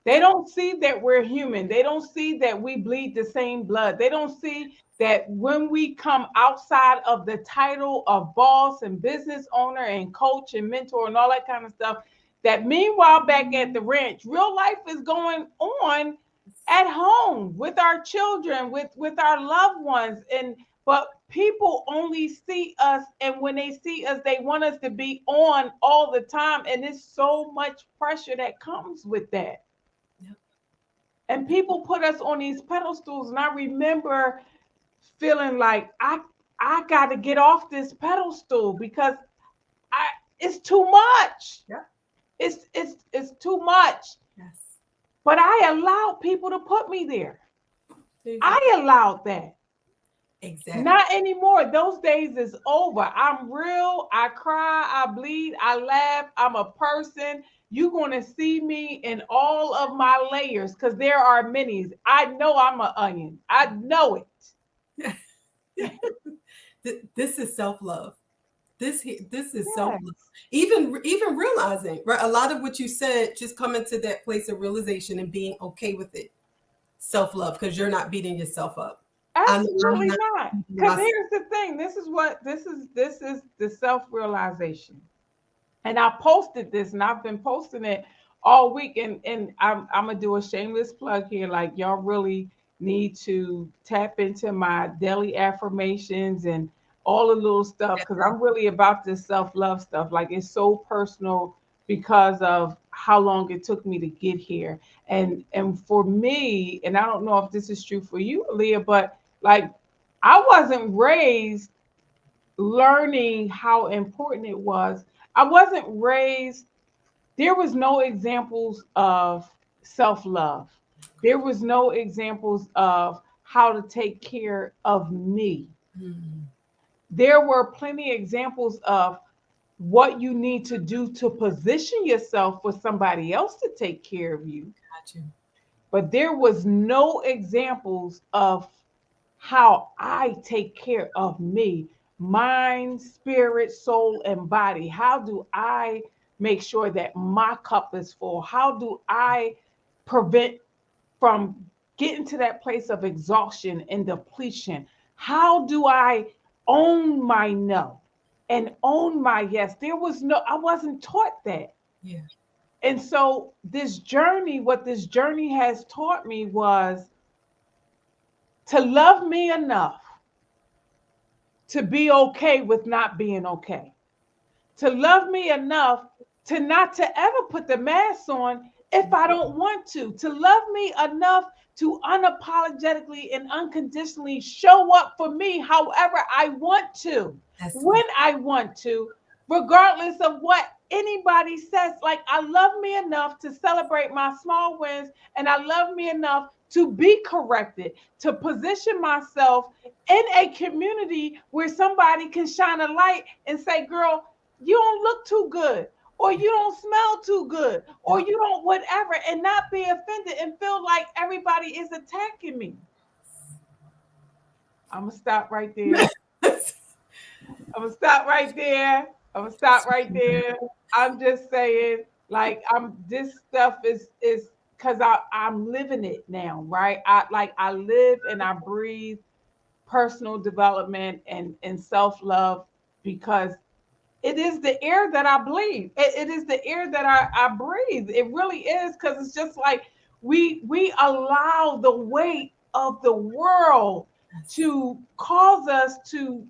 They don't see that we're human. They don't see that we bleed the same blood. They don't see that when we come outside of the title of boss and business owner and coach and mentor and all that kind of stuff, that meanwhile back at the ranch, real life is going on at home with our children, with our loved ones. But people only see us, and when they see us, they want us to be on all the time. And there's so much pressure that comes with that. And people put us on these pedestals. And I remember feeling like I got to get off this pedestal because it's too much. Yeah. It's too much. Yes. But I allowed people to put me there. I allowed that. Exactly. Not anymore. Those days is over. I'm real. I cry. I bleed. I laugh. I'm a person. You're going to see me in all of my layers because there are many. I know I'm an onion. I know it. This is self-love. This is self-love. Even realizing, right? A lot of what you said, just coming to that place of realization and being okay with it. Self-love, because you're not beating yourself up. Absolutely not. Because here's the thing. This is the self-realization. And I posted this, and I've been posting it all week. And I'm gonna do a shameless plug here. Like, y'all really need to tap into my daily affirmations and all the little stuff, because I'm really about this self-love stuff. Like, it's so personal because of how long it took me to get here. And for me, and I don't know if this is true for you, Leah, but like, I wasn't raised learning how important it was. I wasn't raised, there was no examples of self-love. There was no examples of how to take care of me. Mm-hmm. There were plenty of examples of what you need to do to position yourself for somebody else to take care of you. Gotcha. But there was no examples of how I take care of me, mind, spirit, soul, and body. How do I make sure that my cup is full? How do I prevent from getting to that place of exhaustion and depletion? How do I own my no and own my yes? I wasn't taught that. Yeah. And so what this journey has taught me was to love me enough to be okay with not being okay. To love me enough to not to ever put the mask on if I don't want to. To love me enough to unapologetically and unconditionally show up for me however I want to, when I want to, regardless of what anybody says. Like, I love me enough to celebrate my small wins, and I love me enough to be corrected, to position myself in a community where somebody can shine a light and say, girl, you don't look too good, or you don't smell too good, or you don't whatever, and not be offended and feel like everybody is attacking me. I'm going to stop right there. I'm just saying, like, this stuff is because I'm living it now, right? I live and I breathe personal development and self-love, because it is the air that I breathe. It is the air that I breathe. It really is, because it's just like we allow the weight of the world to cause us to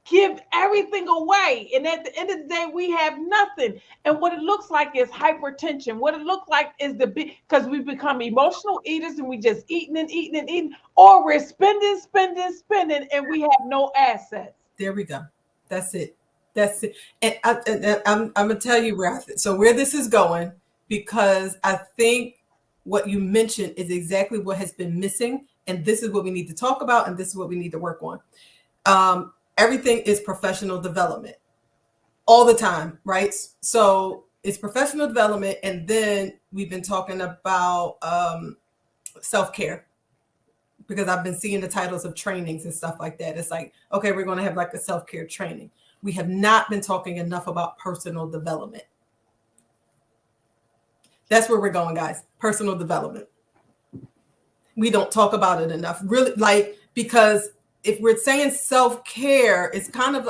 give everything away. And at the end of the day, we have nothing. And what it looks like is hypertension. What it looks like is because we become emotional eaters and we just eating and eating and eating, or we're spending, and we have no assets. There we go. That's it. And I'm going to tell you where where this is going, because I think what you mentioned is exactly what has been missing. And this is what we need to talk about. And this is what we need to work on. Everything is professional development all the time, right? So it's professional development. And then we've been talking about self-care, because I've been seeing the titles of trainings and stuff like that. It's like, okay, we're going to have like a self-care training. We have not been talking enough about personal development. That's where we're going, guys. Personal development. We don't talk about it enough, really, because if we're saying self-care, it's kind of,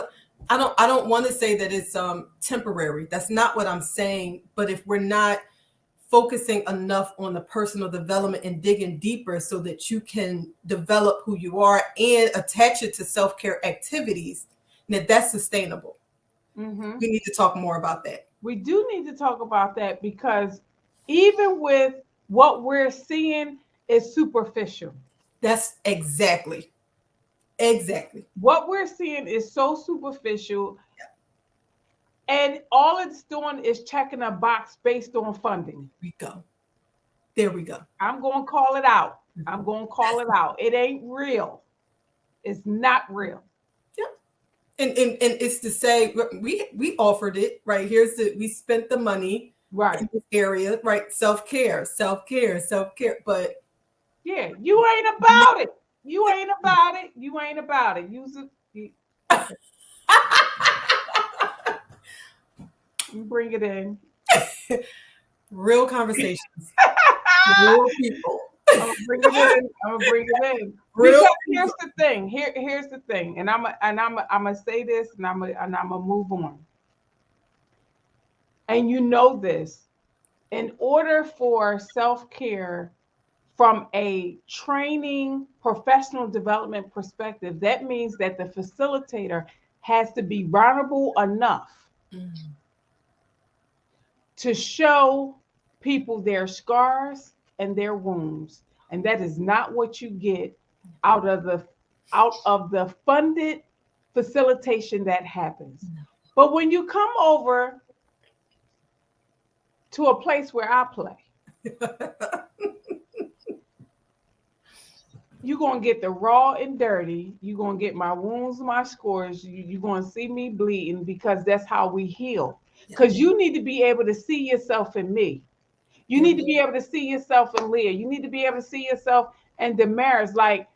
I don't want to say that it's temporary. That's not what I'm saying. But if we're not focusing enough on the personal development and digging deeper so that you can develop who you are and attach it to self-care activities, that's sustainable. Mm-hmm. We need to talk more about that. We do need to talk about that, because even with what we're seeing is superficial. That's exactly. Exactly. What we're seeing is so superficial, and all it's doing is checking a box based on funding. We go. There we go. I'm going to call it out. I'm going to call it out. It ain't real. It's not real. Yep. And it's to say we offered it, right? We spent the money Right. in this area, right? Self-care. But yeah, you ain't about it. You ain't about it. You ain't about it. Use it. Okay. You bring it in. Real conversations. Real people. I'm gonna bring it in. Real Because here's the thing. Here's the thing. And I'm gonna say this, and I'm gonna move on. And you know this. In order for self-care from a training professional development perspective, that means that the facilitator has to be vulnerable enough to show people their scars and their wounds. And that is not what you get out of the funded facilitation that happens. But when you come over to a place where I play, you're going to get the raw and dirty. You're going to get my wounds, my scars. You're going to see me bleeding, because that's how we heal. Because you need to be able to see yourself in me. You need to be able to see yourself in Leah. You need to be able to see yourself in Damaris. Like,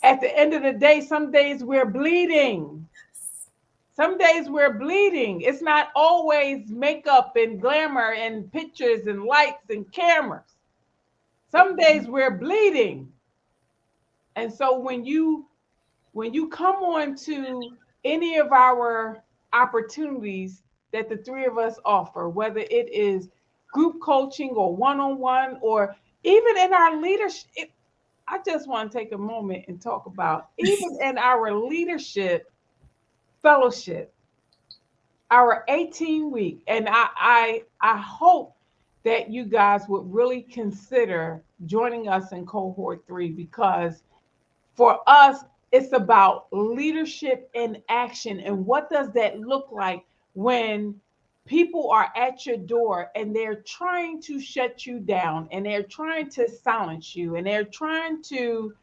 at the end of the day, some days we're bleeding. Some days we're bleeding. It's not always makeup and glamour and pictures and lights and cameras. Some days we're bleeding. And so when you come on to any of our opportunities that the three of us offer, whether it is group coaching or one-on-one, or even in our leadership, I just want to take a moment and talk about even in our leadership fellowship, our 18-week. And I hope that you guys would really consider joining us in cohort 3, because for us, it's about leadership in action. And what does that look like when people are at your door and they're trying to shut you down, and they're trying to silence you, and they're trying to,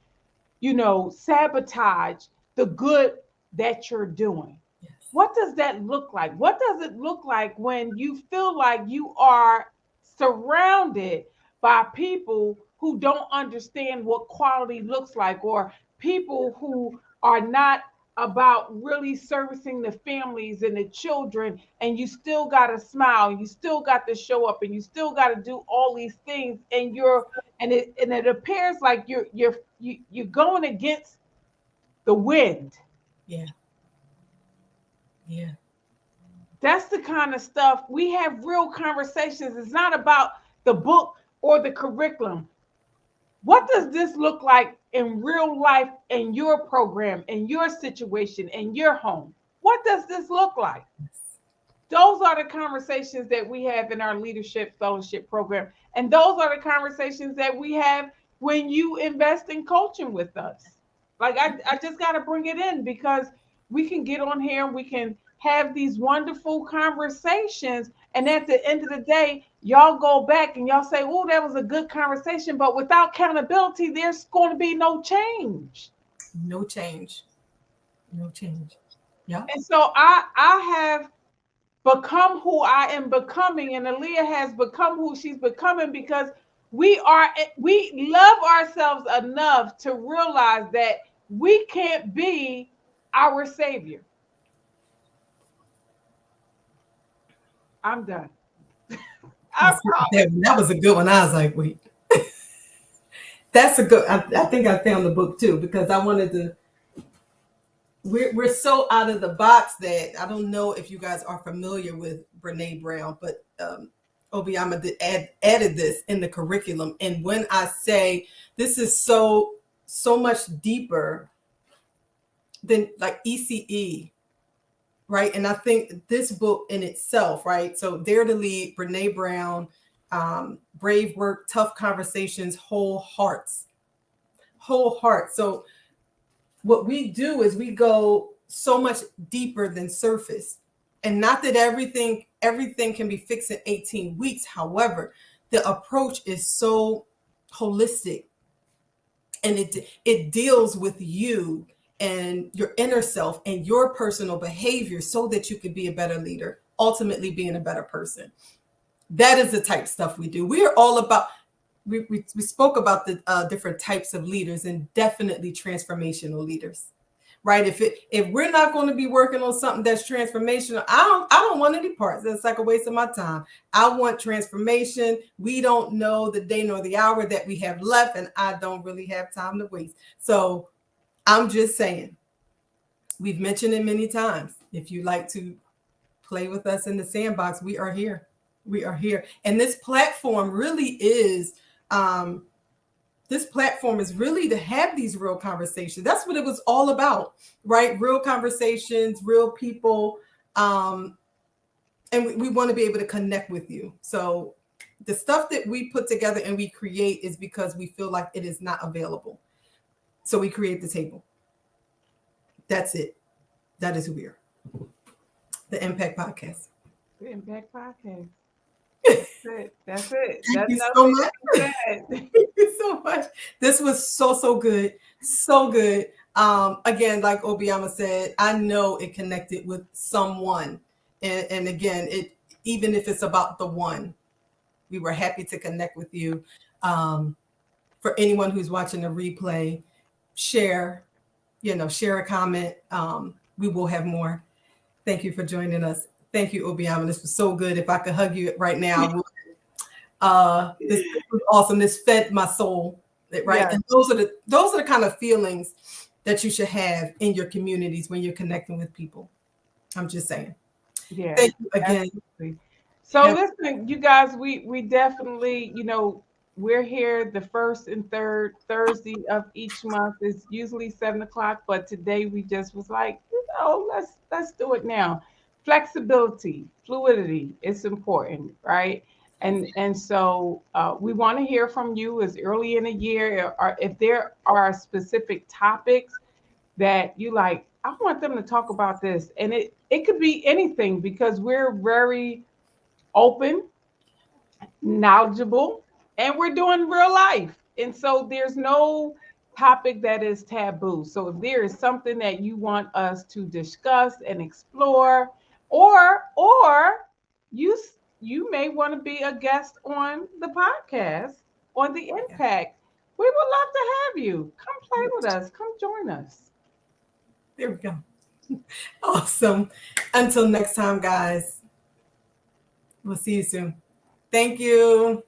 sabotage the good that you're doing? Yes. What does that look like? What does it look like when you feel like you are surrounded by people who don't understand what quality looks like, or people who are not about really servicing the families and the children, and you still got to smile, you still got to show up, and you still got to do all these things, and it appears like you're going against the wind. Yeah. That's the kind of stuff we have. Real conversations. It's not about the book or the curriculum. What does this look like in real life, in your program, in your situation, in your home? What does this look like? Those are the conversations that we have in our leadership fellowship program. And those are the conversations that we have when you invest in coaching with us. Like, I just got to bring it in, because we can get on here and we can have these wonderful conversations. And at the end of the day, y'all go back and y'all say, oh, that was a good conversation. But without accountability, there's going to be no change. No change. Yeah. And so I have become who I am becoming, and Aaliyah has become who she's becoming, because we love ourselves enough to realize that we can't be our savior. I'm done. That was a good one. I was like, wait. That's a good. I think I found the book too, because I wanted to. We're so out of the box that I don't know if you guys are familiar with Brene Brown, but Obiama added this in the curriculum. And when I say this is so much deeper than like ECE, right? And I think this book in itself, right? So Dare to Lead, Brene Brown, Brave Work, Tough Conversations, Whole Heart. So what we do is we go so much deeper than surface. And not that everything can be fixed in 18 weeks. However, the approach is so holistic, and it deals with you and your inner self and your personal behavior so that you can be a better leader, ultimately being a better person. That is the type of stuff we do. We are all about, we spoke about the different types of leaders, and definitely transformational leaders, right? If we're not going to be working on something that's transformational, I don't want any parts. That's like a waste of my time. I want transformation. We don't know the day nor the hour that we have left, and I don't really have time to waste. So I'm just saying, we've mentioned it many times. If you like to play with us in the sandbox, we are here. We are here. And this platform really is really to have these real conversations. That's what it was all about, right? Real conversations, real people. And we want to be able to connect with you. So the stuff that we put together and we create is because we feel like it is not available. So we create the table. That's it. That is who we are. The Impact Podcast. The Impact Podcast. That's it. Thank you so much. Thank you so much. This was so good. So good. Again, like Obiama said, I know it connected with someone. And again, even if it's about the one, we were happy to connect with you. For anyone who's watching the replay, share a comment. We will have more. Thank you for joining us. Thank you, Obiama. This was so good. If I could hug you right now, I would. This was awesome. This fed my soul, right? Yeah. And those are the kind of feelings that you should have in your communities when you're connecting with people. I'm just saying. Yeah. Thank you again. Absolutely. So listen, you guys, we definitely, we're here the first and third Thursday of each month. It's usually 7:00, but today we just was like, let's do it now. Flexibility, fluidity, it's important, right? And so we want to hear from you as early in the year, or if there are specific topics that you like, I want them to talk about this. And it could be anything, because we're very open, knowledgeable, and we're doing real life. And so there's no topic that is taboo. So if there is something that you want us to discuss and explore, or you may want to be a guest on the podcast on the Impact, we would love to have you. Come play with us. Come join us. There we go. Awesome. Until next time, guys. We'll see you soon. Thank you.